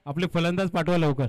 आपले फलंदाज पाठवा लवकर.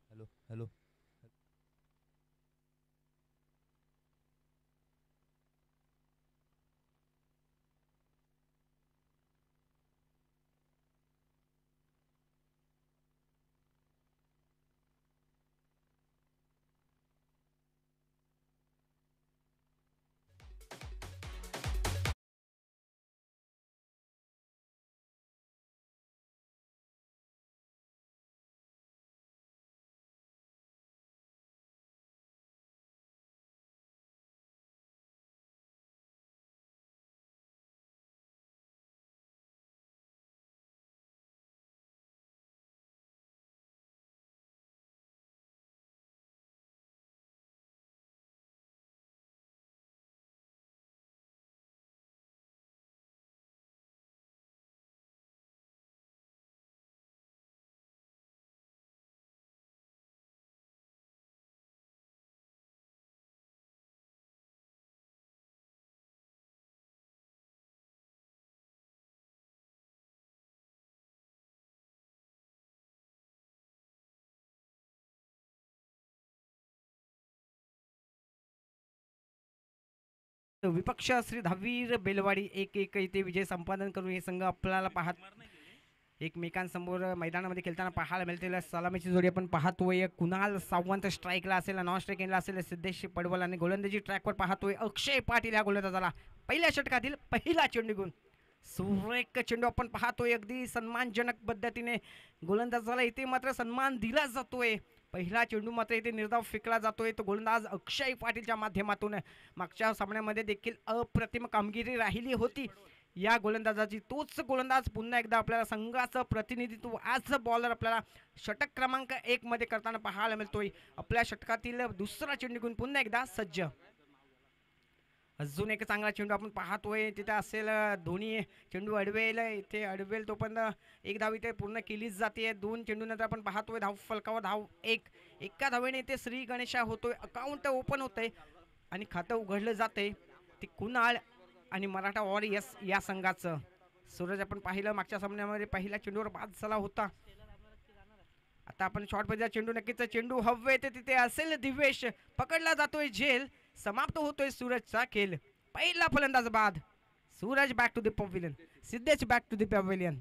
Hello hello. विपक्ष श्री धावीर बेलवाडी 1-1 इथे विजय संपादन करून हे संघ आपल्याला पाहत एकमेकांसमोर मैदानामध्ये खेळताना पाहायला मिळतील. सलामीची जोडी आपण पाहतोय. कुणाल सावंत स्ट्राईकला असेल, नॉन स्ट्राईकला असेल सिद्धेश पडवल आणि गोलंदाजी ट्रॅकवर पाहतोय अक्षय पाटील या गोलंदाजाला पहिल्या षटकातील पहिला चेंडू घेऊन सुरेख चेंडू आपण पाहतोय. अगदी सन्मानजनक पद्धतीने गोलंदाजाला इथे मात्र सन्मान दिला जातोय. पहिला चेंडू मात्र इथे निर्धाव फेकला जातोय. तो गोलंदाज अक्षय पाटीलच्या माध्यमातून मागच्या सामन्यामध्ये देखील अप्रतिम कामगिरी राहिली होती या गोलंदाजाची. तोच गोलंदाज पुन्हा एकदा आपल्याला संघाचं प्रतिनिधित्व आज बॉलर आपल्याला षटक क्रमांक 1 मध्ये करताना पाहायला मिळतोय. आपल्या षटकातील दुसरा चेंडू घेऊन पुन्हा एकदा सज्ज. अजून एक चांगला चेंडू आपण पाहतोय. तिथे असेल दोन्ही चेंडू अडवेल, इथे अडवेल तो पण एक धाव इथे पूर्ण केलीच जाते. दोन चेंडू नंतर आपण पाहतोय धाव फलकावर धाव एका धावेने इथे श्री गणेशा होतोय. अकाउंट ओपन होतंय आणि खातं उघडलं जातंय. ते कुणाल आणि मराठा वॉरियर्स या संघाचं. सूरज आपण पाहिलं मागच्या सामन्यामध्ये पहिल्या चेंडूवर बाद झाला होता. आता आपण शॉर्ट मध्ये चेंडू नक्कीच चेंडू हवे ते तिथे असेल दिवेश पकडला जातोय झेल. समाप्त होतोय सूरजचा खेळ. पहिला फलंदाज बाद. Suraj back to the pavilion. Siddhesh back to the pavilion.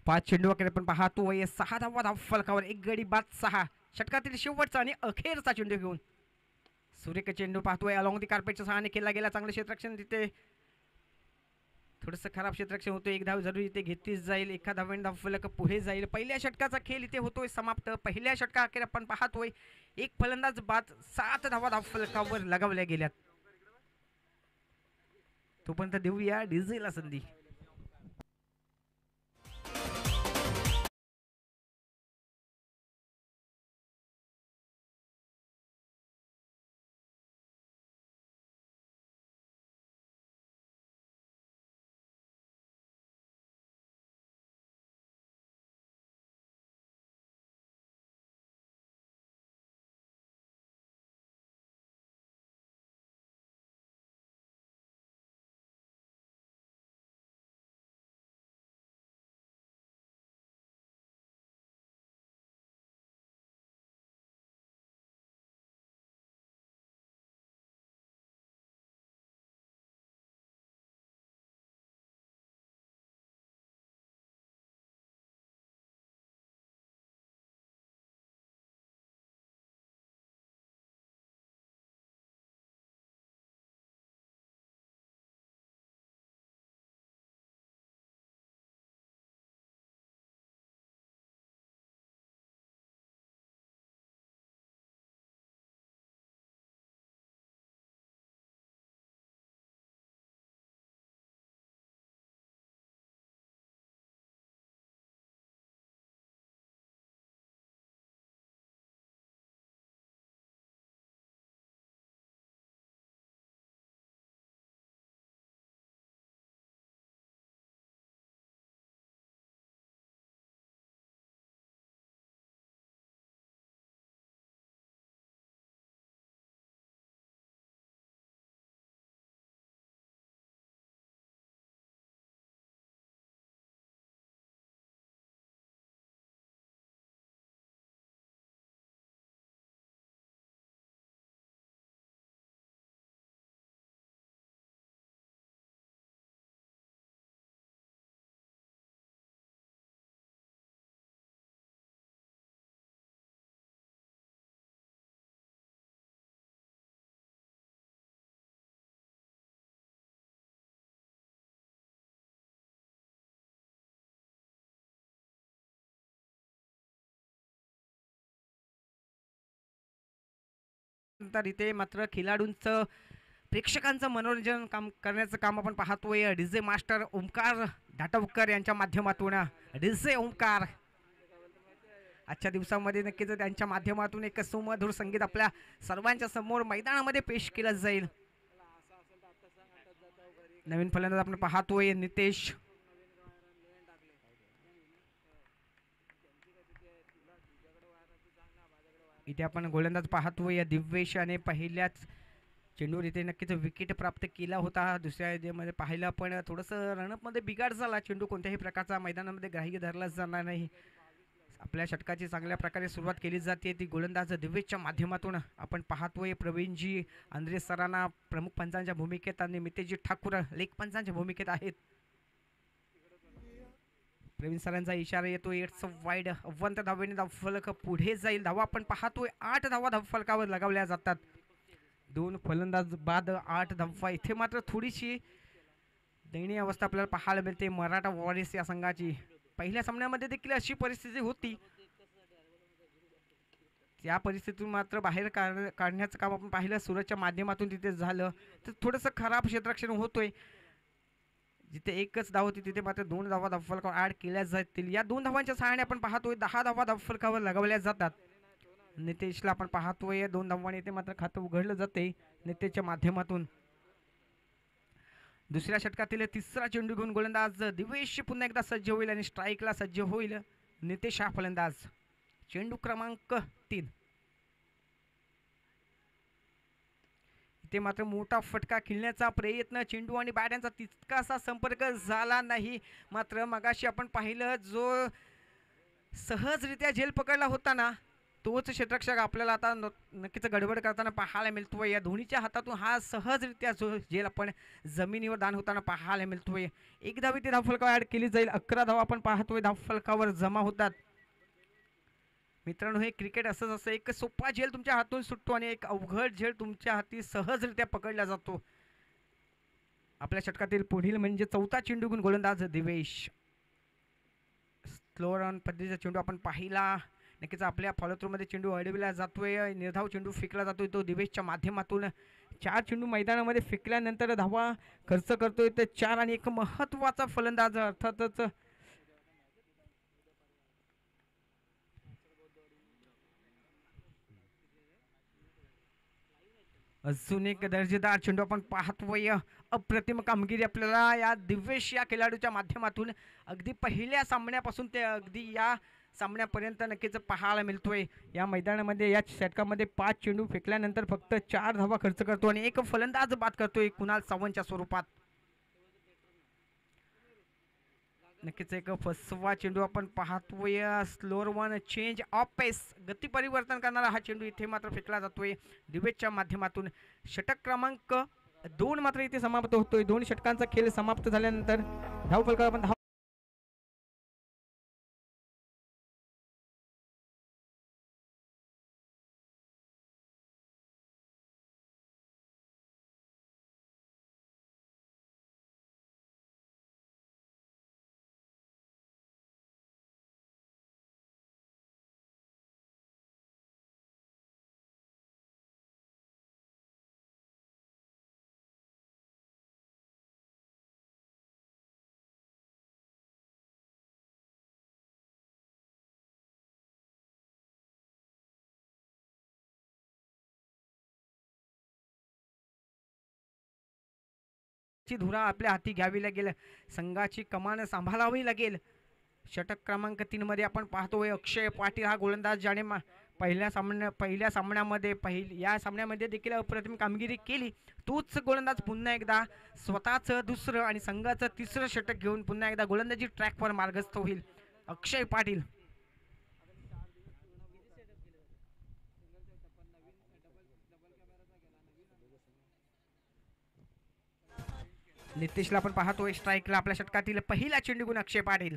5 चेंडू अखेर आपण पाहतोय 6 धावा धावफलकावर, एक गडी बाद 6. षटकातील शेवटचा आणि अखेरचा चेंडू घेऊन सुरेख चेंडू पाहतोय अलॉंग दी कार्पेटच्या सहाय्याने केला गेला. चांगलं क्षेत्ररक्षण तिथे थोडंसं खराब क्षेत्ररक्षण होतं. एक धाव जरूर इथे घेतलीच जाईल. एका धावेने धावफलक पुढे जाईल. पहिल्या षटकाचा खेळ इथे होतोय समाप्त. पहिल्या षटका अखेर आपण पाहतोय एक फलंदाज बाद 7 धावा धावफलकावर लगावल्या गेल्यात. तोपर्यंत देऊया डीजेला संधी. नंतर इथे मात्र खेळाडूंचं प्रेक्षकांचं मनोरंजन करण्याचं काम आपण पाहतोय डीजे मास्टर ओमकार धाटवकर यांच्या माध्यमातून. डीजे ओमकार आजच्या दिवसामध्ये नक्कीच त्यांच्या माध्यमातून एक सुमधुर संगीत आपल्या सर्वांच्या समोर मैदानामध्ये पेश केलं जाईल. नवीन फलंदाज आपण पाहतोय नितेश. इथे आपण गोलंदाज पाहतोय दिव्येश आणि पहिल्याच चेंडूवर इथे नक्कीच विकेट प्राप्त केला होता. दुसऱ्या मध्ये पाहिलं पण थोडंसं रनअपमध्ये बिघाड झाला. चेंडू कोणत्याही प्रकारचा मैदानामध्ये ग्राह्य धरला जाणार नाही. आपल्या षटकाची चांगल्या प्रकारे सुरुवात केली जाते ती गोलंदाज दिव्येशच्या माध्यमातून आपण पाहतोय. प्रवीणजी आंद्रे सरांना प्रमुख पंचांच्या भूमिकेत आणि मितेशजी ठाकूर लेख पंचांच्या भूमिकेत आहेत. प्रवीण सरांचा इशारा येतो. It's wide. अव्वंत धावेने धावफलक पुढे जाईल. धावा आपण पाहतोय 8 धावा धावफलकावर लगावल्या जातात. 2 फलंदाज बाद 8 धावा. इथे मात्र थोडीशी दयनीय अवस्था आपल्याला पाहायला मिळते मराठा वॉरियर्स या संघाची. पहिल्या सामन्यामध्ये देखील अशी परिस्थिती होती. त्या परिस्थितीतून मात्र बाहेर काढण्याचं काम आपण पाहिलं सूरजच्या माध्यमातून तिथे झालं. तर थोडंसं खराब क्षेत्ररक्षण होतोय. जिथे एकच धाव होती तिथे मात्र 2 धावा धावफलकावर ॲड केल्या जातील. या 2 धावांच्या सहाय्याने आपण पाहतोय 10 धावा धावफलकावर लगावल्या जातात. नितेशला आपण पाहतोय 2 धावांनी इथे मात्र खातं उघडलं जाते नितेशच्या माध्यमातून. दुसऱ्या षटकातील तिसरा चेंडू घेऊन गोलंदाज दिवेश पुन्हा एकदा सज्ज होईल आणि स्ट्राईकला सज्ज होईल नितेश हा फलंदाज. चेंडू क्रमांक 3. इथे मात्र मोठा फटका खेळण्याचा प्रयत्न. चेंडू आणि बॅट यांचा तितकासा संपर्क झाला नाही. मात्र मगाशी आपण पाहिलं जो सहजरित्या झेल पकडला होता ना तोच क्षेत्ररक्षक आपल्याला आता नक्कीच गडबड करताना पाहायला मिळतोय. या धोनीच्या हातातून हा सहजरित्या जो झेल आपण जमिनीवर दान होताना पाहायला मिळतोय. एक धाव इथे धावफलकावर ॲड केली जाईल. 11 धावा आपण पाहतोय धावफलकावर जमा होतात. मित्रांनो, हे क्रिकेट असंच असतं. एक सोपा झेल तुमच्या हातून सुटतो आणि एक अवघड झेल तुमच्या हाती सहजरित्या पकडला जातो. आपल्या षटकातील पुढील म्हणजे चौथा चेंडू घेऊन गोलंदाज दिवेश. स्लो रन पद्धतीचा चेंडू आपण पाहिला. नक्कीच आपल्या फॉलोथ्रूमध्ये चेंडू अडविला जातोय. निर्धाव चेंडू फेकला जातोय तो दिवेशच्या माध्यमातून. 4 चेंडू मैदानामध्ये फेकल्यानंतर धावा खर्च करतोय तर 4 आणि एक महत्त्वाचा फलंदाज अर्थातच अजून एक दर्जेदार चेंडू आपण पाहतोय. अप्रतिम कामगिरी आपल्याला या दिवेश या खेळाडूच्या माध्यमातून अगदी पहिल्या सामन्यापासून ते अगदी या सामन्यापर्यंत नक्कीच पाहायला मिळतोय. या मैदानामध्ये या षटकामध्ये 5 चेंडू फेकल्यानंतर फक्त 4 धावा खर्च करतो आणि एक फलंदाज बाद करतोय कुणाल सावंतच्या स्वरूपात. नक्कीच एक फसवा चेंडू आपण पाहतोय. स्लोअर वन चेंज ऑफ पेस गती परिवर्तन करणारा हा चेंडू इथे मात्र फेकला जातोय दिवेशच्या माध्यमातून. षटक क्रमांक 2 मात्र इथे समाप्त होतोय. 2 षटकांचा खेळ समाप्त झाल्यानंतर धावफलकावर आपण धुरा आपल्या हाती घ्यावी लागेल. संघाची कमान सांभाळावी लागेल. षटक क्रमांक 3 मध्ये आपण पाहतोय अक्षय पाटील हा गोलंदाज ज्याने पहिल्या सामन्यामध्ये या सामन्यामध्ये देखील अप्रतिम कामगिरी केली. तोच गोलंदाज पुन्हा एकदा स्वतःचं दुसरं आणि संघाचं तिसरं षटक घेऊन पुन्हा एकदा गोलंदाजी ट्रॅकवर मार्गस्थ होईल अक्षय पाटील. नितेशला आपण पाहतोय स्ट्राईकला. आपल्या षटकातील पहिला चेंडू गुण अक्षय पाटील.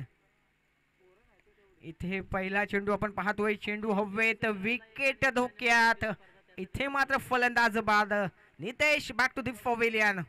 इथे पहिला चेंडू आपण पाहतोय. चेंडू हवेत विकेट धोक्यात. इथे मात्र फलंदाज बाद. Nitesh back to the pavilion.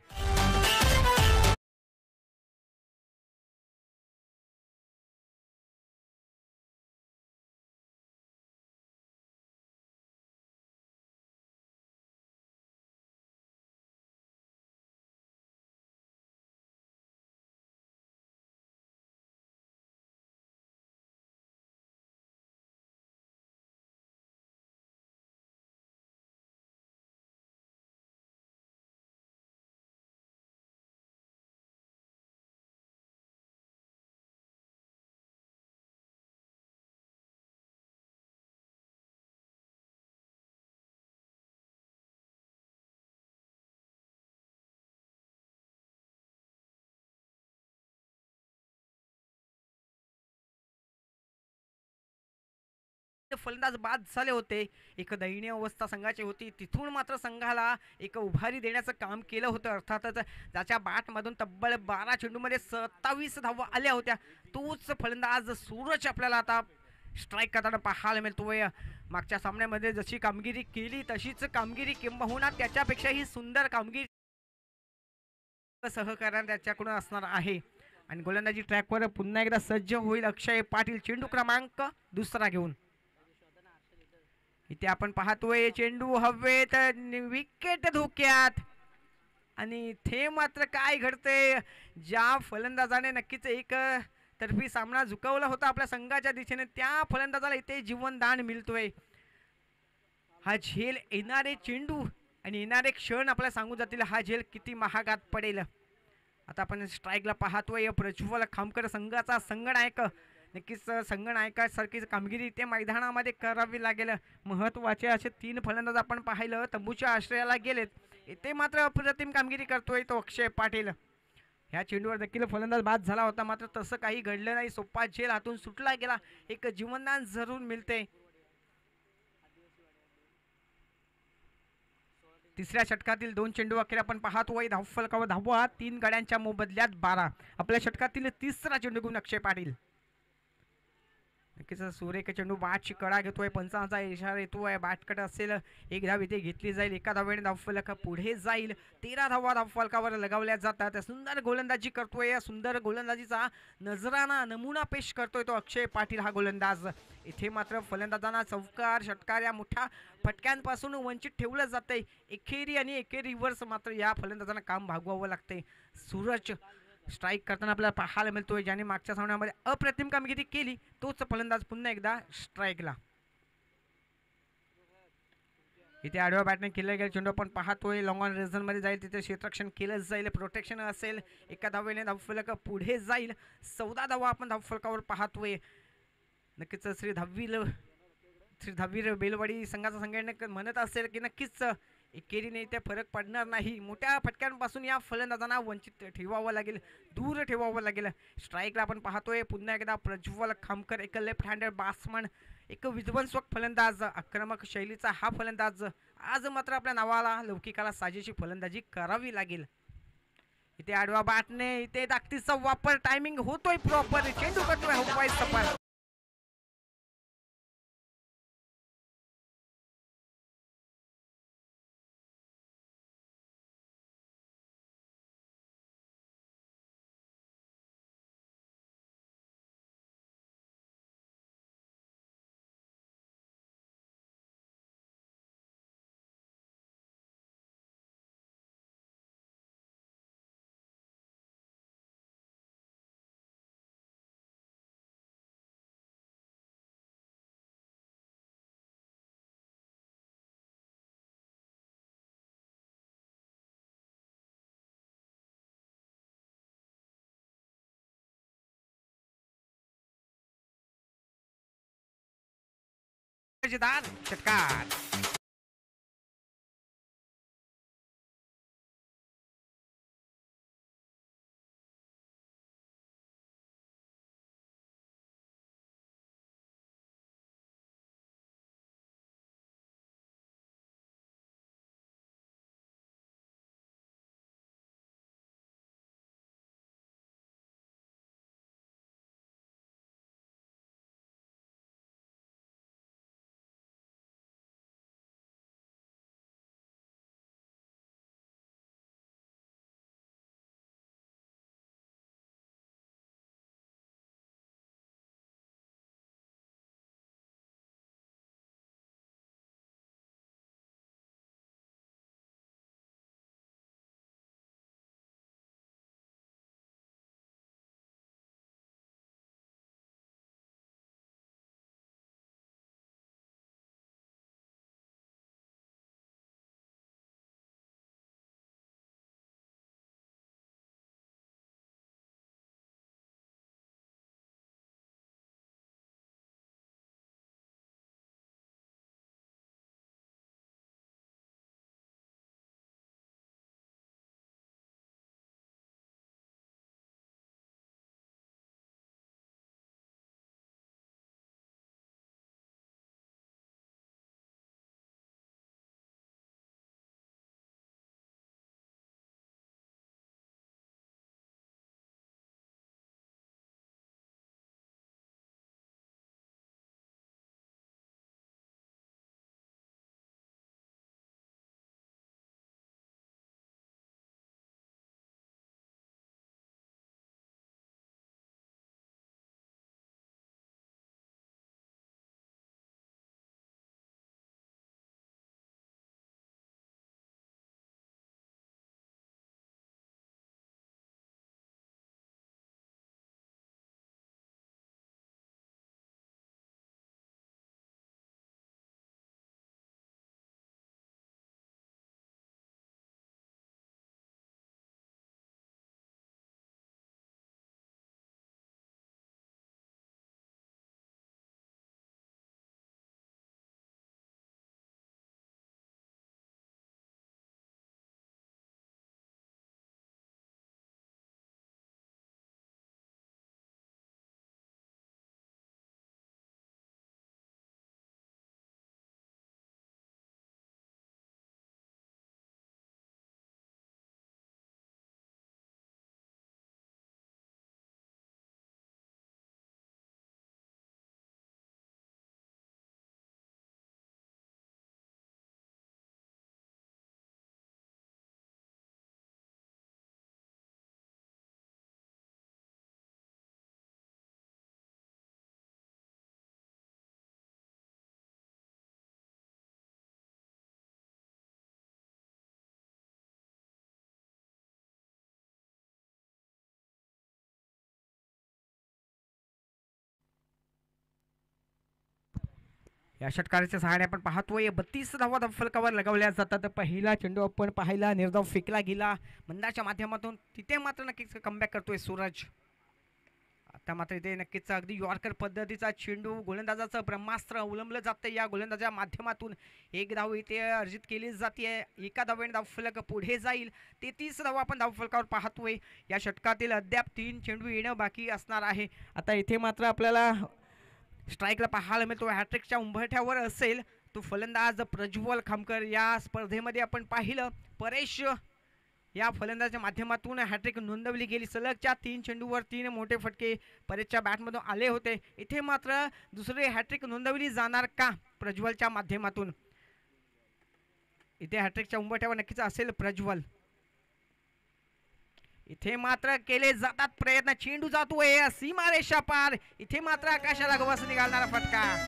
फलंदाज बाद झाले होते. एक दयनीय अवस्था संघाची होती. तिथून मात्र संघाला एक उभारी देण्याचं काम केलं होतं. अर्थातच ज्याच्या बॅटमधून तब्बल 12 चेंडूमध्ये 27 धावा आल्या होत्या तोच फलंदाज सूरज आपल्याला आता स्ट्राईक करताना पाहायला मिळतोय. मागच्या सामन्यामध्ये जशी कामगिरी केली तशीच कामगिरी किंबहुना त्याच्यापेक्षाही सुंदर कामगिरी सहकार्याने त्याच्याकडून असणार आहे. आणि गोलंदाजी ट्रॅकवर पुन्हा एकदा सज्ज होईल अक्षय पाटील चेंडू क्रमांक 2 घेऊन. इथे आपण पाहतोय चेंडू हवेत विकेट धोक्यात. आणि इथे मात्र काय घडतंय. ज्या फलंदाजाने नक्कीच एक तर्फी सामना झुकवला होता आपल्या संघाच्या दिशेने त्या फलंदाजाला इथे जीवनदान मिळतोय. हा झेल येणारे चेंडू आणि येणारे क्षण आपल्याला सांगून जातील हा झेल किती महागात पडेल. आता आपण स्ट्राईकला पाहतोय प्रज्वल खामकर संघाचा संघनायक. नक्कीच संघनायकासारखीच कामगिरी ते मैदानामध्ये करावी लागेल. महत्त्वाचे असे 3 फलंदाज आपण पाहिलं तंबूच्या आश्रयाला गेलेत. इथे मात्र अप्रतिम कामगिरी करतोय तो अक्षय पाटील. ह्या चेंडूवर देखील फलंदाज बाद झाला होता मात्र तसं काही घडलं नाही. सोपा झेल हातून सुटला गेला. एक जीवनदान जरूर मिळते. तिसऱ्या षटकातील 2 चेंडू अखेर आपण पाहतोय. धावफलकावर धावा, 3 गड्यांच्या मोबदल्यात 12. आपल्या षटकातील तिसरा चेंडू घेऊन अक्षय पाटील. नक्कीच सुरेख चेंडू बॅटची कडा घेतोय. पंचांचा इशारा येतोय. बॅटकडे असेल, एक धाव इथे घेतली जाईल. एका धावेने धावफलक पुढे जाईल. 13 धावा धावफलकावर लगावल्या जातात. सुंदर गोलंदाजी करतोय. सुंदर गोलंदाजीचा नजराना नमुना पेश करतोय तो अक्षय पाटील हा गोलंदाज. इथे मात्र फलंदाजांना चौकार षटकार या मोठ्या फटक्यांपासून वंचित ठेवलं जातंय. एकेरी आणि एकेरी रिव्हर्स मात्र या फलंदाजांना काम भागवावं लागतंय. सूरज स्ट्राईक करताना आपल्याला पाहायला मिळतोय. ज्याने मागच्या सामन्यामध्ये अप्रतिम कामगिरी केली तोच फलंदाज पुन्हा एकदा स्ट्राईकला. इथे आडव्या बॅटने केलं गेलं चेंडू आपण पाहतोय. लॉंग ऑन रिझन मध्ये जाईल, तिथे क्षेत्ररक्षण केलं जाईल. प्रोटेक्शन असेल. एका धावेने धावफलक पुढे जाईल. 14 धावा आपण धावफलकावर पाहतोय. नक्कीच श्री दहावीर बेलवाडी संघाचा संघटक म्हणत असेल की नक्कीच एकेरीने इथे फरक पडणार नाही. मोठ्या फटक्यांपासून या फलंदाजांना वंचित ठेवावं लागेल, दूर ठेवावं लागेल. स्ट्राईकला आपण पाहतोय पुन्हा एकदा प्रज्वल खामकर, एक लेफ्ट हँडेड बॅट्समन, एक विध्वंसक फलंदाज, आक्रमक शैलीचा हा फलंदाज. आज मात्र आपल्या नावाला लौकिकाला साजेशी फलंदाजी करावी लागेल. इथे आडवा बॅटने इथे ताकदीचा वापर, टायमिंग होतोय प्रॉपर, चेंडू करतोय हवाई सपाट. षटकार या षटकाराच्या सहाय्याने आपण पाहतोय 32 धावा फलकावर लगवल्या जातात. पहिला चेंडू आपण पाहिला, निर्धाव फेकला गेला मंदाच्या माध्यमातून. तिथे मात्र नक्कीच कमबॅक करतोय सूरज. आता मात्र इथे नक्कीच अगदी यॉर्कर पद्धतीचा चेंडू, गोलंदाजाचं ब्रह्मास्त्र अवलंबलं जातं या गोलंदाजा माध्यमातून. एक धाव इथे अर्जित केली जाते. एका धावेने धावफलक पुढे जाईल. 33 धावा आपण धावफलकावर पाहतोय. या षटकातील अद्याप 3 चेंडू येणं बाकी असणार आहे. आता इथे मात्र आपल्याला स्ट्राईकला पाहायला मिळतो. हॅट्रिकच्या उंबरठ्यावर असेल तो फलंदाज प्रज्वल खामकर. या स्पर्धेमध्ये आपण पाहिलं परेश या फलंदाजाच्या माध्यमातून हॅट्रिक नोंदवली गेली. सलगच्या 3 चेंडूवर 3 मोठे फटके परेशच्या बॅटमधून आले होते. इथे मात्र दुसरी हॅट्रिक नोंदवली जाणार का प्रज्वलच्या माध्यमातून? इथे हॅट्रिकच्या उंबरठ्यावर नक्कीच असेल प्रज्वल. इथे मात्र केले जातात प्रयत्न. चेंडू जातोय सीमारेषा पार. इथे मात्र आकाशाला गवस निघालणारा फटका.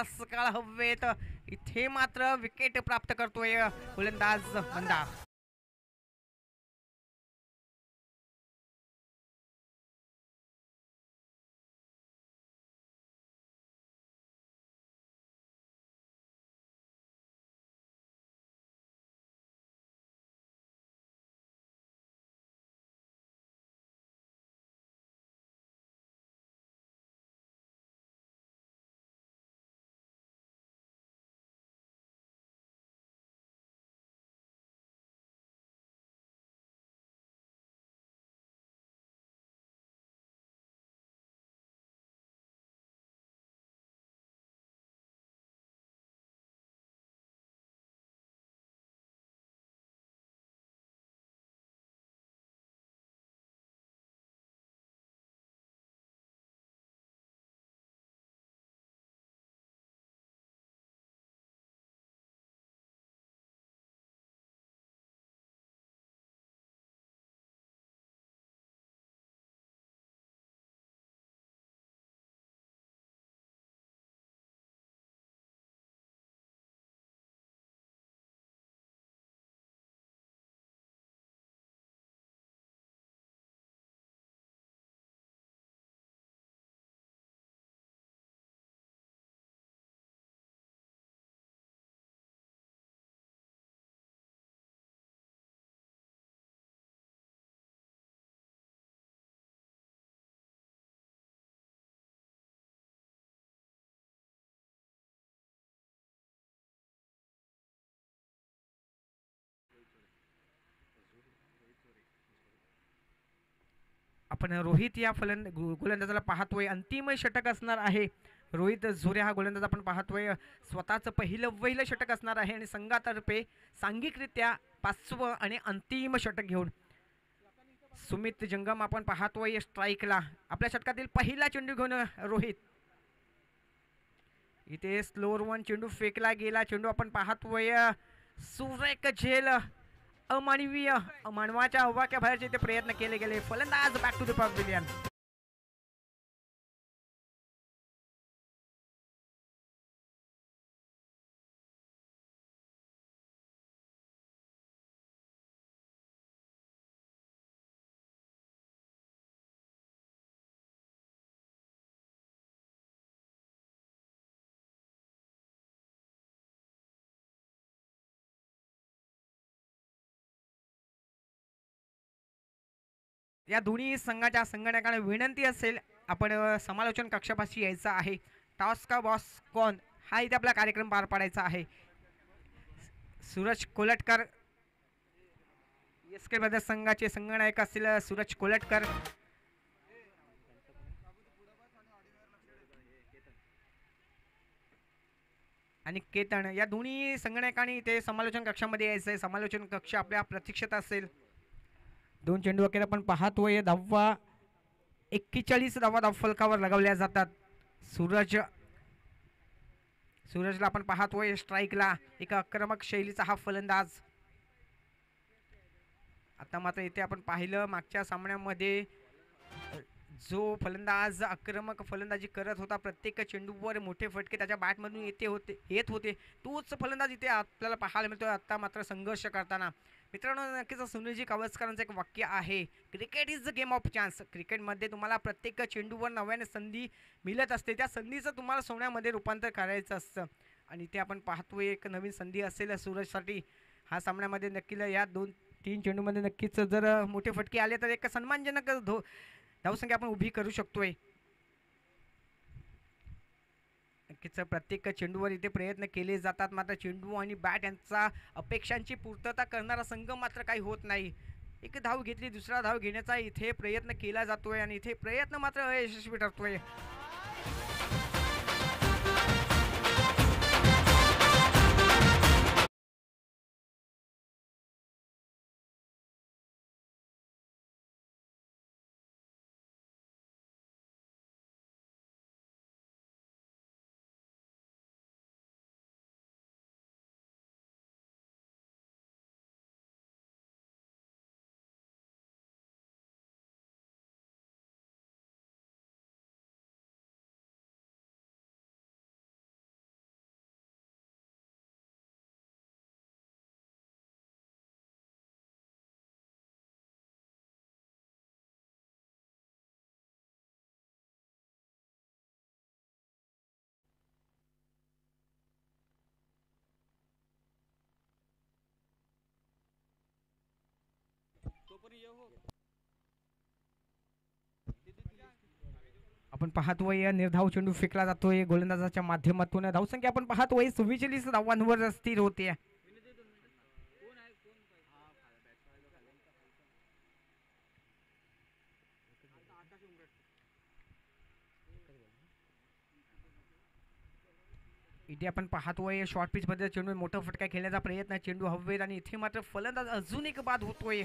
सकाळ हवेत. इथे मात्र विकेट प्राप्त करतोय गोलंदाज मंदा. आपण रोहित या गोलंदाजाला पाहतोय. अंतिम षटक असणार आहे. रोहित झुरे हा गोलंदाज आपण पाहतोय. स्वतःचं पहिलं षटक असणार आहे आणि संघातर्फे सांघिकरित्या 5वं आणि अंतिम षटक घेऊन सुमित जंगम आपण पाहतोय स्ट्राईकला. आपल्या षटकातील पहिला चेंडू घेऊन रोहित. इथे स्लोअर वन चेंडू फेकला गेला. चेंडू आपण पाहतोय सुरेख झेल. अमानवीय मानवाच्या अवाक्या बाहेरचे ते प्रयत्न केले गेले. फलंदाज बॅक टू द पॅव्हिलियन. या दोन्ही संघाच्या संघटकांना विनंती असेल आपण समालोचन कक्षापाशी यायचं आहे. टॉस का बॉस कोण हा इथे आपला कार्यक्रम पार पाडायचा आहे. सूरज कोलटकर एसके ब्रदर्स संघाचे संघनायक असतील सूरज कोलटकर. आणि केतन या दोन्ही संघनायकांनी इथे समालोचन कक्षामध्ये यायचं आहे. समालोचन कक्ष आपल्या प्रतीक्षेत असेल. 2 चेंडू अखेर आपण पाहतोय. धावा 41 धावा धावफलकावर लगावल्या जातात. सूरज सूरजला आपण पाहतोय स्ट्राईकला. एक आक्रमक शैलीचा हा फलंदाज. आता मात्र इथे आपण पाहिलं मागच्या सामन्यामध्ये जो फलंदाज आक्रमक फलंदाजी करत होता, प्रत्येक चेंडूवर मोठे फटके त्याच्या बॅटमधून येत होते, तोच फलंदाज इथे आपल्याला पाहायला मिळतोय आता मात्र संघर्ष करताना. मित्रांनो, नक्कीच सुनीलजी गावस्करांचं एक वाक्य आहे, cricket is the game of chance. क्रिकेटमध्ये तुम्हाला प्रत्येक चेंडूवर नव्याने संधी मिळत असते, त्या संधीचं तुम्हाला सोन्यामध्ये रूपांतर करायचं असतं. आणि इथे आपण पाहतोय एक नवीन संधी असेल सूरजसाठी हा सामन्यामध्ये. नक्कीच या 2-3 चेंडूमध्ये नक्कीच जर मोठे फटके आले तर एक सन्मानजनक धावसंख्या आपण उभी करू शकतोय. नक्कीच प्रत्येक चेंडूवर इथे प्रयत्न केले जातात, मात्र चेंडू आणि बॅट यांचा अपेक्षांची पूर्तता करणारा संघ मात्र काही होत नाही. एक धाव घेतली, दुसरा धाव घेण्याचा इथे प्रयत्न केला जातोय आणि इथे प्रयत्न मात्र अयशस्वी ठरतोय. आपण पाहतोय निर्धाव चेंडू फेकला जातोय गोलंदाजाच्या माध्यमातून. धावसंख्या आपण पाहतोय 44 धावांवर स्थिर होते. इथे आपण पाहतोय शॉर्ट पिच मध्ये चेंडू मोठा फटका खेळण्याचा प्रयत्न, चेंडू हवेत आणि इथे मात्र फलंदाज अजून एक बाद होतोय.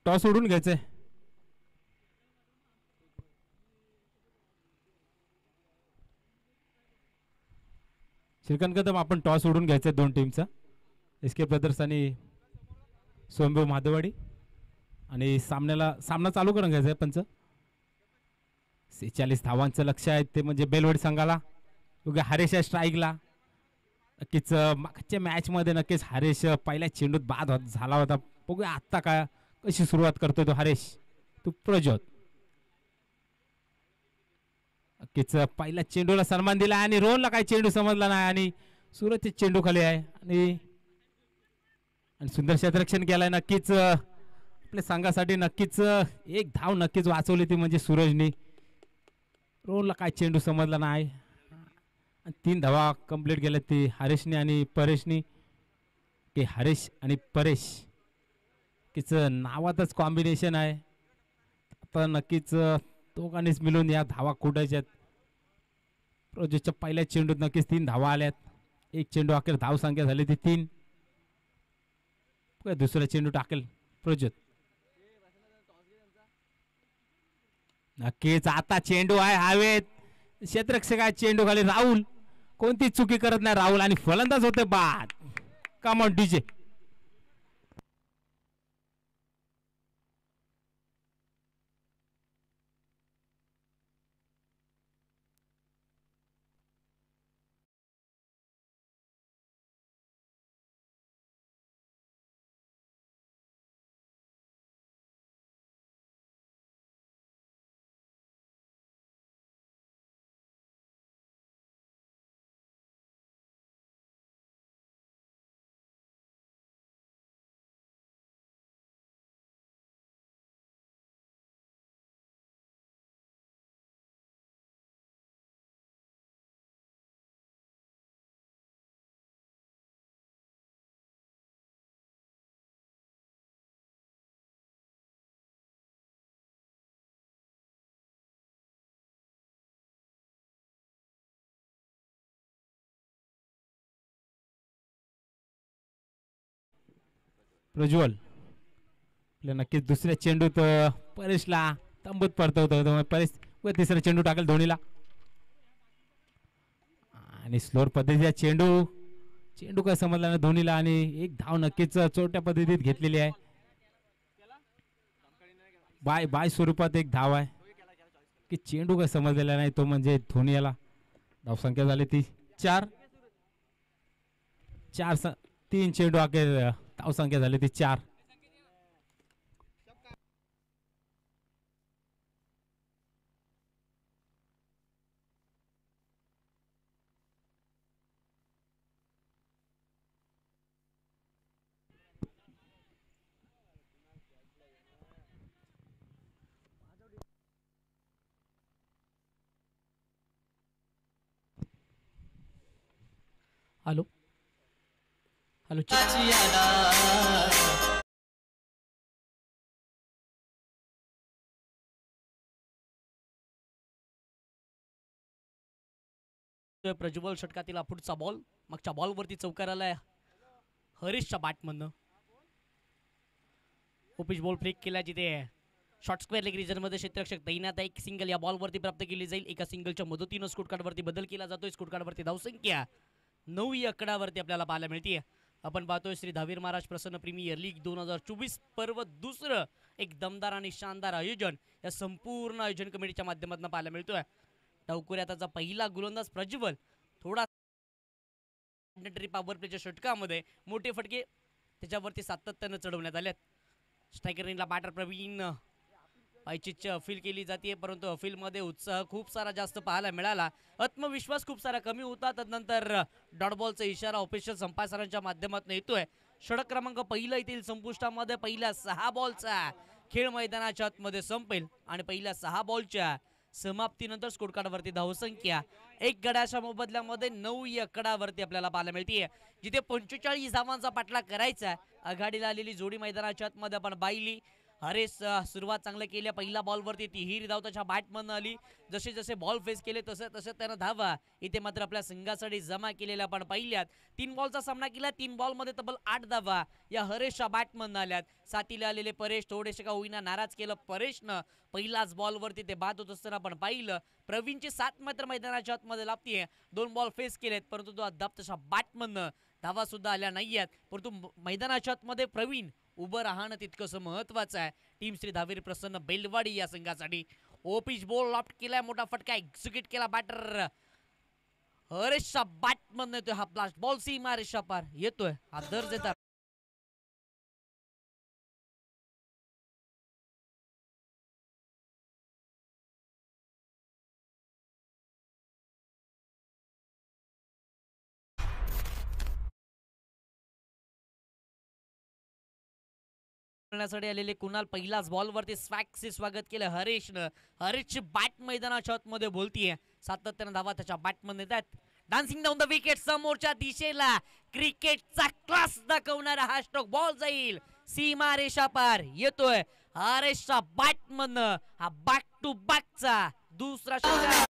टॉस उडून घ्यायचंय. श्रीकांत कदम आपण टॉस उडून घ्यायचंय दोन टीमचा. एस के ब्रदर्स आणि स्वयंभू महादेवाडी. आणि सामना चालू करून घ्यायचा आहे पंच. 46 धावांचं लक्ष आहे ते म्हणजे बेलवाडी संघाला. उगा हरेश स्ट्राईकला. नक्कीच मागच्या मॅचमध्ये नक्कीच हरेश पहिल्या चेंडूत बाद झाला होता. बघूया आत्ता काय कशी सुरुवात करतोय तो हरेश. तू प्रज्योत नक्कीच पहिल्या चेंडूला सन्मान दिला आणि रोहनला काही चेंडू समजला नाही आणि सूरजचे चेंडू खाली आहे. आणि सुंदर क्षेत्ररक्षण केलंय. नक्कीच आपल्या संघासाठी नक्कीच एक धाव नक्कीच वाचवली ती म्हणजे सूरजनी. रोहनला काय चेंडू समजला नाही. 3 धावा कंप्लीट केल्या ती हरेशने आणि परेशनी. की हरेश आणि परेश किच नावातच कॉम्बिनेशन आहे. आता नक्कीच दोघांनीच मिळून या धावा कुटायच्यात. प्रोजेक्टच्या पहिल्या चेंडूत नक्कीच 3 धावा आल्यात. एक चेंडू अखेर धाव संख्या झाली ती 3. दुसरा चेंडू टाकेल प्रोजेक्ट. नक्कीच आता चेंडू आहे हवेत. क्षेत्ररक्षक आहे चेंडू खाली. राहुल कोणती चुकी करत नाही राहुल आणि फलंदाज होते बाद. Come on DJ. प्रज्वल नक्कीच दुसऱ्या चेंडूत परेशला तंबूत परतवतो. परेश व तिसरा चेंडू टाकेल धोनीला. आणि स्लोअर पद्धतीचा चेंडू काय समजला ना धोनीला. आणि एक धाव नक्कीच चोट्या पद्धतीत घेतलेली आहे. बाय स्वरूपात एक धाव आहे की चेंडू काय समजलेला नाही तो म्हणजे धोनी याला. धावसंख्या झाली ती 4. 3 चेंडू अखेर धावसंख्या झाली ती 4. Hello hello. प्रज्वल षटकातील पुढचा बॉल. मागच्या बॉलवरती चौकार आलाय हरीशच्या बॅटमधनं. ओपिच बॉल फ्लिक केला जिथे शॉर्ट स्क्वेअर लेग रिजन मध्ये क्षेत्ररक्षक तैनात. एक सिंगल या बॉलवरती प्राप्त केली जाईल. एका सिंगलच्या मदतीनं स्कोर कार्डवरती बदल केला जातोय. स्कोर कार्डवरती धावसंख्या 9 या आकडावरती आपल्याला पाहायला मिळते. आपण पाहतोय श्री धावीर महाराज प्रसन्न प्रीमियर लीग 2024 पर्व दुसरं एक दमदार आणि शानदार आयोजन या संपूर्ण आयोजन कमिटीच्या माध्यमातून पाहायला मिळतोय. डावखुऱ्याचा पहिला गोलंदाज प्रज्वल थोडा पॉवर प्लेच्या षटकामध्ये मोठे फटके त्याच्यावरती सातत्यानं चढवण्यात आलेत. स्ट्रायकरला बॅटर प्रवीण पायचीच फील केली जाते. परंतु अफीलमध्ये उत्साह खूप सारा जास्त पाहायला मिळाला. आत्मविश्वास खूप सारा कमी होता. त्यानंतर डॉट बॉलचा इशारा ऑफिशियल संपासरांच्या माध्यमातून येतोय. षटक क्रमांक पहिला येथील संपुष्टामध्ये पहिल्या 6 बॉलचा खेळ मैदानाच्या आतमध्ये संपेल आणि पहिल्या 6 बॉलच्या समाप्तीनंतर स्कोर कार्डवरती धावसंख्या 1 गड्याच्या मोबदल्यामध्ये 9 या आकडावरती आपल्याला पाहायला मिळते. जिथे 45 धावांचा पाठलाग करायचा आघाडीला आलेली जोडी मैदानाच्या आतमध्ये आपण पाहिली. हरेश सुरुवात चांगलं केली. पहिल्या बॉलवरती तिहेरी धाव त्याच्या बॅटमधनं आली. जसे जसे बॉल फेस केले तसे तसे त्यानं धावा इथे मात्र आपल्या संघासाठी जमा केलेल्या आपण पाहिल्यात. 3 बॉलचा सामना केला. 3 बॉलमध्ये तब्बल 8 धावा या हरेशच्या बॅटमधनं आल्यात. साथीला आलेले परेश थोडेसे का होईना नाराज केलं परेशनं. पहिलाच बॉलवरती ते बाद होत असताना आपण पाहिलं. प्रवीणची 7 मात्र मैदानाच्या आतमध्ये लागतीये. 2 बॉल फेस केलेत परंतु तो अद्याप त्याच्या बॅटमधनं धावा सुद्धा आल्या नाहीयेत. परंतु मैदानाच्या आतमध्ये प्रवीण उभं राहणं तितकंसं महत्वाचं आहे. टीम श्री धावेरी प्रसन्न बेलवाडी या संघासाठी. ओपिच बॉल लॉफ्ट केलाय. मोठा फटका एक्झिक्यूट केला बॅटर हरेशच्या बॅटमधनं येतोय हा ब्लास्ट बॉल. सीमा रेषा पार येतोय हा दर्जेदार. करण्यासाठी आलेले कुणाल पहिलाच बॉलवरती स्वॅगचे स्वागत केलं हरेशनं. हरेशची बॅट मैदानाच्या आतमध्ये बोलतीये. सातत्यानं धावा त्याच्या बॅटमध्ये येतात. डान्सिंग डाऊन द विकेट समोरच्या दिशेला क्रिकेटचा क्लास दाखवणारा हा स्ट्रोक बॉल जाईल सीमा रेषा पार येतोय हरेशच्या बॅटमधनं. हा बॅक टू बॅकचा दुसरा षटकार.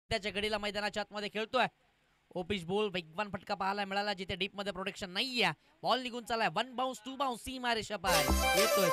त्याच्या घडीला मैदानाच्या आतमध्ये खेळतोय. ओपिच बॉल वेगवान फटका पाहायला मिळाला जिथे डीप मध्ये प्रोटेक्शन नाहीये. बॉल निघून चालाय. 1 बाउन्स 2 बाउन्स सीमा रेषा पार येतोय.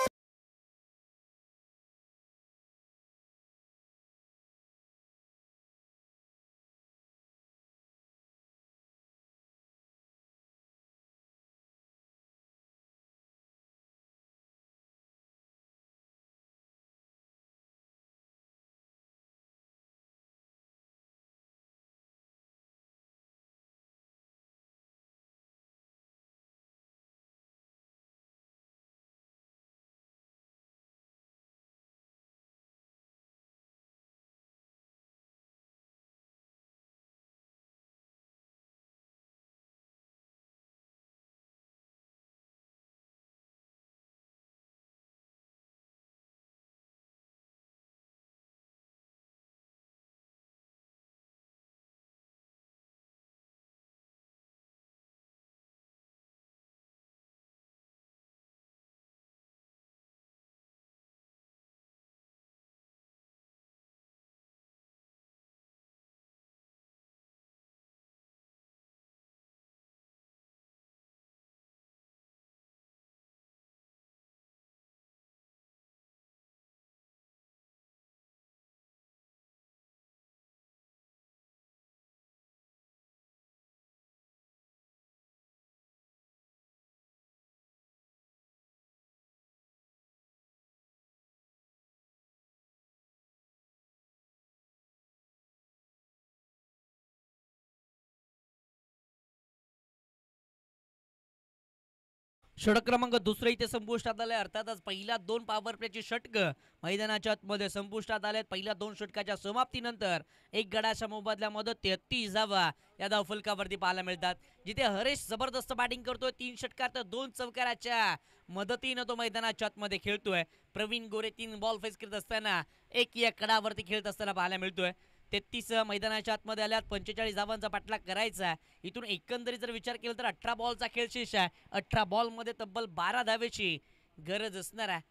षटक क्रमांक दुसरे इथे संपुष्टात आले. अर्थातच पहिल्या 2 पॉवर प्लेची षटकं मैदानाच्या आतमध्ये संपुष्टात आलेत. पहिल्या 2 षटकाच्या समाप्तीनंतर 1 गडाच्या मोबदल्यामध्ये 33 धावा या धावफलकावरती पाहायला मिळतात. जिथे हरेश जबरदस्त बॅटिंग करतोय. 3 षटकार तर 2 चौकाराच्या मदतीनं तो मैदानाच्या आतमध्ये खेळतोय. प्रवीण गोरे 3 बॉल फेस करत असताना 1 या कडावरती खेळत असताना पाहायला मिळतोय. 33 मैदानाच्या आतमध्ये आल्यात. 45 धावांचा पाठलाग करायचा आहे. इथून एकंदरीत जर विचार केला तर 18 बॉलचा खेळ शेष आहे. 18 बॉलमध्ये तब्बल 12 धावेची गरज असणार आहे.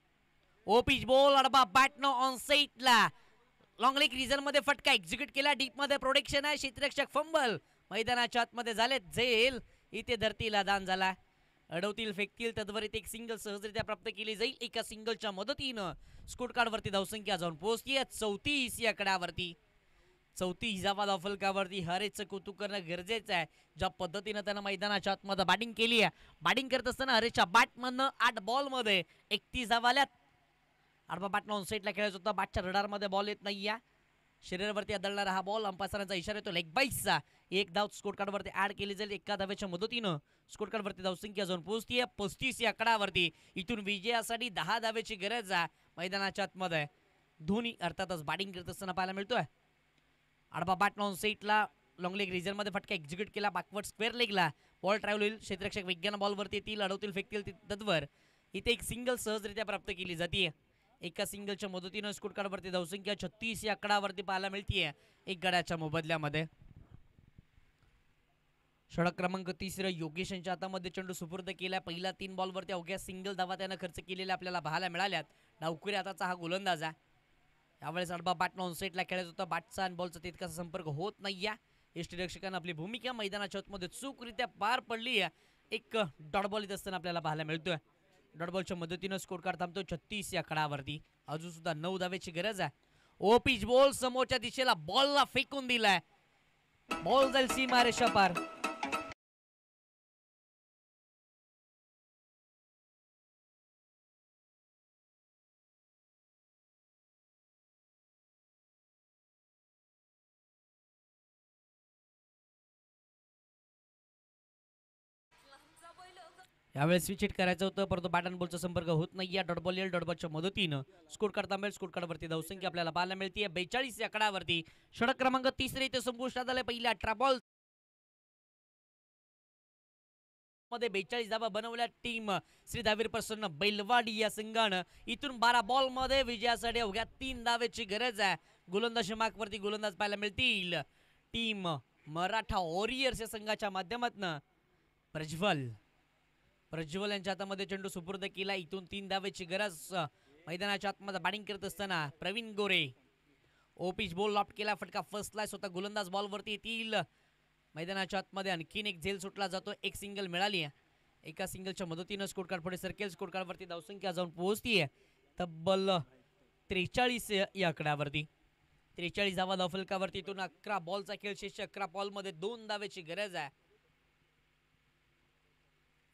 ओ पिच बॉल अडबा बॅटनो ऑन साईडला लॉंग लेग रिझन मध्ये फटका एक्झिक्यूट केला. डीप मध्ये प्रोटेक्शन आहे. क्षेत्ररक्षक फंबल मैदानाच्या आतमध्ये झाले. झेल इथे धरतीला दान झाला. अडवतील फेकतील तद्वरीत एक सिंगल सहजरित्या प्राप्त केली जाईल. एका सिंगलच्या मदतीनं स्कोर कार्ड वरती धावसंख्या जाऊन पोहोचतीये 34 या आकड्यावरती. 34 धावा धावफलकावरती. हरेच कौतुक करणं गरजेचं आहे. ज्या पद्धतीनं त्यानं मैदानाच्या आतमध्ये बॅटिंग केली आहे. बॅटिंग करत असताना हरेच्या बॅटमधनं 8 बॉलमध्ये 31 धावा आल्यात. आडवा बॅट ऑन साईडला खेळायचा होता. बॅटच्या रडारमध्ये बॉल येत नाही आहे. शरीरावरती आदळणारा हा बॉल अंपायरांचा इशारा येतो लेग बाईसचा. एक धाव स्कोर कार्डवरती ऍड केली जाईल. एका धावेच्या मदतीनं स्कोर कार्डवरती धावसंख्या जाऊन पोहोचतीये 35 या आकड्यावरती. इथून विजयासाठी 10 धावेची गरज आहे मैदानाच्या आतमध्ये. धोनी अर्थातच बॅटिंग करत असताना पाहायला मिळतोय. आडवा बॅट ऑन साईडला लॉंग लेग रिजन मध्ये फटका एक्झिक्यूट केला. बॅकवर्ड स्क्वेअर लेगला बॉल ट्रॅव्हल होईल. क्षेत्ररक्षक विज्ञान बॉलवरती येतील. अडवतील फेकतील तद्वर इथे एक सिंगल सहजरित्या प्राप्त केली जाते. एका सिंगलच्या मदतीनं स्कोर कार्डवरती धावसंख्या 36 या आकड्यावरती पाहायला मिळतीये एक गड्याच्या मोबदल्यामध्ये. षटक क्रमांक 3 योगेश यांच्या हातामध्ये चेंडू सुपूर्द केला. पहिल्या 3 बॉलवरती अवघ्या सिंगल धावा त्यानं खर्च केलेल्या आपल्याला पाहायला मिळाल्यात. डावखुरी हाताचा हा गोलंदाज आहे. यावेळेस अडबा बॅट ऑन साईडला खेळायचा होता. बॅटचा आणि बॉलचा तितकासा संपर्क होत नाहीये. यष्टीरक्षकांना आपली भूमिका मैदानाच्या आतमध्ये चूकरित्या पार पडली आहे. एक डॉट बॉल येत असताना आपल्याला पाहायला मिळतोय. डॉट बॉलच्या मदतीनं स्कोर कार्ड थांबतो 36 या आकड्यावरती. अजून सुद्धा 9 धावेची गरज आहे. ओ पिच बॉल समोरच्या दिशेला बॉलला फेकून दिलाय. बॉल जाईल सीमारेषा पार. यावेळेस स्विच हिट करायचं होतं परंतु बॅट अँड बॉलचा संपर्क होत नाही. या डॉट बॉल येईल. डॉट बॉलच्या मदतीनं स्कोर कार्ड थांबेल. स्कोर कार्डवरती धावसंख्या आपल्याला पाहायला मिळते 42 या आकड्यावरती. षटक क्रमांक 3 इथे संपुष्टात आले. पहिल्या 18 बॉल मध्ये 42 धावा बनवल्या टीम श्री धावीर प्रसन्न बैलवाडी या संघानं. इथून 12 बॉल मध्ये विजयासाठी अवघ्या 3 धावेची गरज आहे. गोलंदाज मार्कवरती गोलंदाज पाहायला मिळतील टीम मराठा वॉरियर्स या संघाच्या माध्यमातून. प्रज्वल यांच्या हातामध्ये चेंडू सुपूर्द केला. इथून 3 धावेची गरज. मैदानाच्या आतमध्ये बॅटिंग करत असताना प्रवीण गोरे ओ पिच बॉल लॉफ्ट केला. फटका फर्स्टला स्वतः गोलंदाज बॉलवरती येतील. मैदानाच्या आतमध्ये आणखीन एक झेल सुटला जातो. एक सिंगल मिळाली आहे. एका सिंगलच्या मदतीनं स्कोर कार्ड पुढे सरकेल. स्कोर कार्डवरती धावसंख्या जाऊन पोहोचतीये तब्बल 43 या आकड्यावरती. 43 धावा धावफलकावरती. इथून 11 बॉलचा खेळ शेष. 11 बॉलमध्ये 2 धावेची गरज आहे.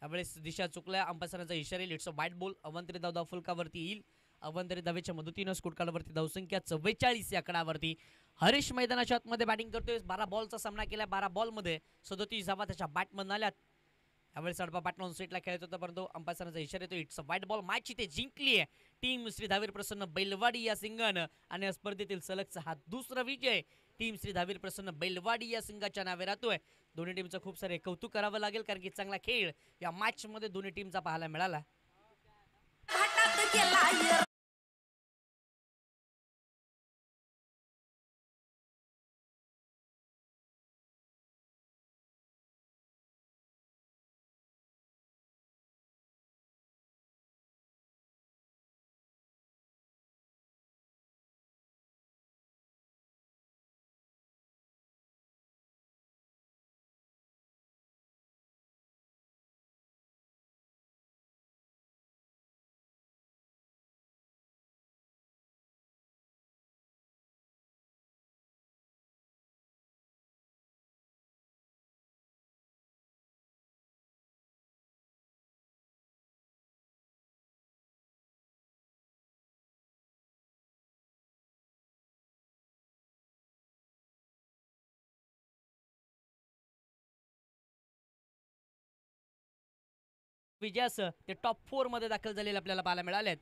यावेळेस दिशा चुकल्या. अंपायरांचा इशारा येईल. इट्स अ वाईट बॉल. अवंतरी धाव धावफलकावरती येईल. अवंतरी धावेच्या मदतीनं स्कोर कार्डवरती धावसंख्या 44 या आकड्यावरती. हरीश मैदानाच्या आतमध्ये बॅटिंग करतोय. 12 बॉलचा सामना केला. 12 बॉलमध्ये 37 धावा त्याच्या बॅटमधून आल्यात. यावेळेस अडबा बॅट ऑन साईडला खेळत होता परंतु अंपायरांचा इशारा येतो. इट्स अ वाईट बॉल. मॅच इथे जिंकली आहे टीम श्री धावीर प्रसन्न बैलवाडी या संघानं. आणि या स्पर्धेतील सलगचा हा दुसरा विजय टीम श्री धावीर प्रसन्न बैलवाडी या संघाच्या नावे राहतोय. दोन्ही टीमचं खूप सारे कौतुक करावं लागेल कारण की चांगला खेळ या मॅच मध्ये दोन्ही टीमचा पाहायला मिळाला. विजयास ते टॉप 4 मध्ये दाखल झालेले आपल्याला पाहायला मिळालेत.